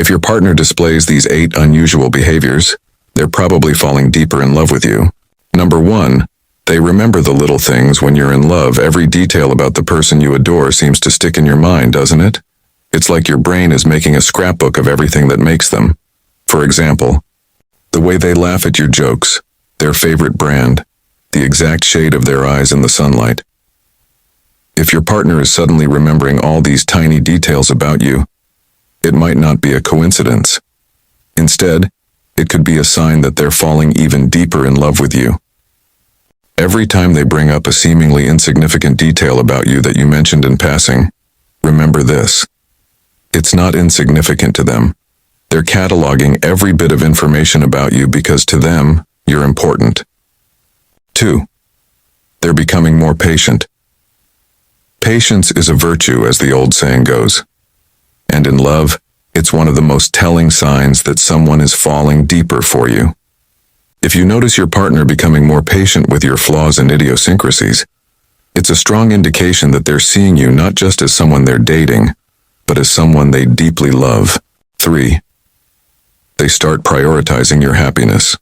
If your partner displays these 8 unusual behaviors, they're probably falling deeper in love with you. Number 1. They remember the little things when you're in love. Every detail about the person you adore seems to stick in your mind, doesn't it? It's like your brain is making a scrapbook of everything that makes them. For example, the way they laugh at your jokes, their favorite brand, the exact shade of their eyes in the sunlight. If your partner is suddenly remembering all these tiny details about you, it might not be a coincidence. Instead, it could be a sign that they're falling even deeper in love with you. Every time they bring up a seemingly insignificant detail about you that you mentioned in passing, remember this. It's not insignificant to them. They're cataloging every bit of information about you because to them, you're important. 2. They're becoming more patient. Patience is a virtue, as the old saying goes. And in love, it's one of the most telling signs that someone is falling deeper for you. If you notice your partner becoming more patient with your flaws and idiosyncrasies, it's a strong indication that they're seeing you not just as someone they're dating, but as someone they deeply love. 3. They start prioritizing your happiness.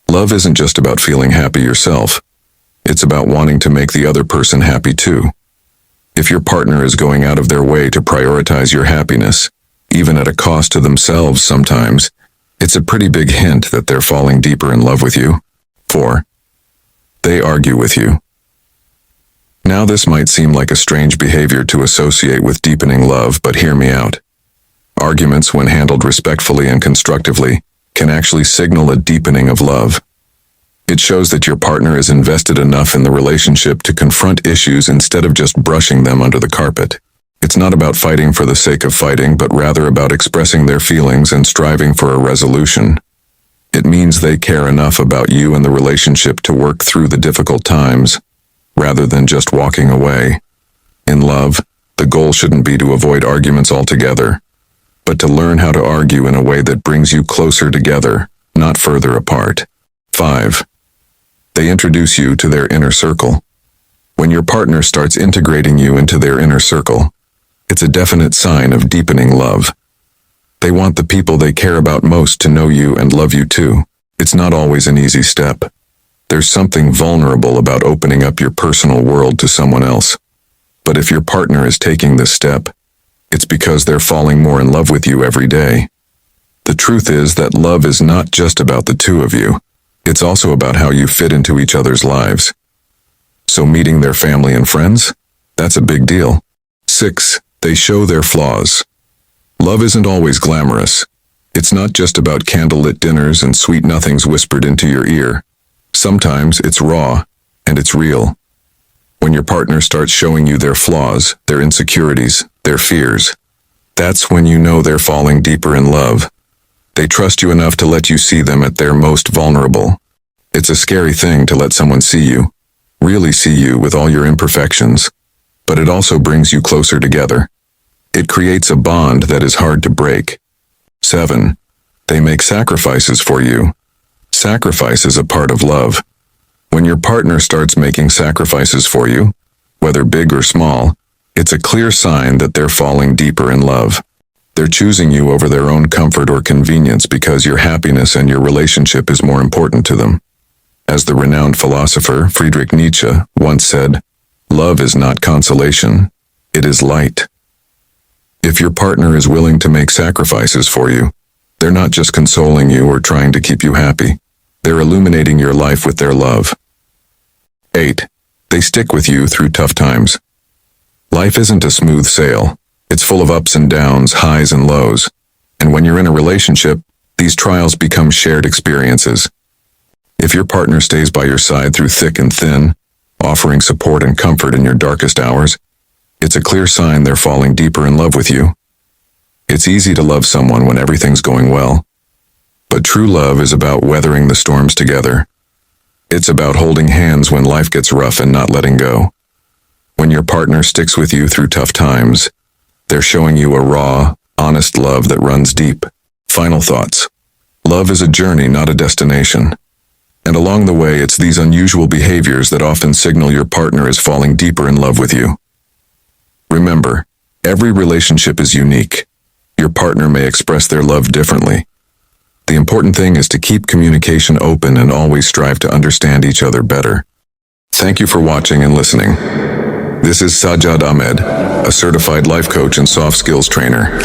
Love isn't just about feeling happy yourself. It's about wanting to make the other person happy too. If your partner is going out of their way to prioritize your happiness, even at a cost to themselves sometimes, it's a pretty big hint that they're falling deeper in love with you. 4. They argue with you. Now this might seem like a strange behavior to associate with deepening love, but hear me out. Arguments, when handled respectfully and constructively, can actually signal a deepening of love. It shows that your partner is invested enough in the relationship to confront issues instead of just brushing them under the carpet. It's not about fighting for the sake of fighting, but rather about expressing their feelings and striving for a resolution. It means they care enough about you and the relationship to work through the difficult times, rather than just walking away. In love, the goal shouldn't be to avoid arguments altogether, but to learn how to argue in a way that brings you closer together, not further apart. 5. They introduce you to their inner circle. When your partner starts integrating you into their inner circle, it's a definite sign of deepening love. They want the people they care about most to know you and love you too. It's not always an easy step. There's something vulnerable about opening up your personal world to someone else. But if your partner is taking this step, it's because they're falling more in love with you every day. The truth is that love is not just about the two of you. It's also about how you fit into each other's lives. So meeting their family and friends? That's a big deal. 6. They show their flaws. Love isn't always glamorous. It's not just about candlelit dinners and sweet nothings whispered into your ear. Sometimes it's raw, and it's real. When your partner starts showing you their flaws, their insecurities, their fears, that's when you know they're falling deeper in love. They trust you enough to let you see them at their most vulnerable. It's a scary thing to let someone see you, really see you with all your imperfections, but it also brings you closer together. It creates a bond that is hard to break. 7. They make sacrifices for you. Sacrifice is a part of love. When your partner starts making sacrifices for you, whether big or small, it's a clear sign that they're falling deeper in love. They're choosing you over their own comfort or convenience because your happiness and your relationship is more important to them. As the renowned philosopher Friedrich Nietzsche once said, "Love is not consolation, it is light." If your partner is willing to make sacrifices for you, they're not just consoling you or trying to keep you happy. They're illuminating your life with their love. 8. They stick with you through tough times. Life isn't a smooth sail. It's full of ups and downs, highs and lows. And when you're in a relationship, these trials become shared experiences. If your partner stays by your side through thick and thin, offering support and comfort in your darkest hours, it's a clear sign they're falling deeper in love with you. It's easy to love someone when everything's going well. But true love is about weathering the storms together. It's about holding hands when life gets rough and not letting go. When your partner sticks with you through tough times, they're showing you a raw, honest love that runs deep. Final thoughts. Love is a journey, not a destination. And along the way, it's these unusual behaviors that often signal your partner is falling deeper in love with you. Remember, every relationship is unique. Your partner may express their love differently. The important thing is to keep communication open and always strive to understand each other better. Thank you for watching and listening. This is Sajjad Ahmed, a certified life coach and soft skills trainer.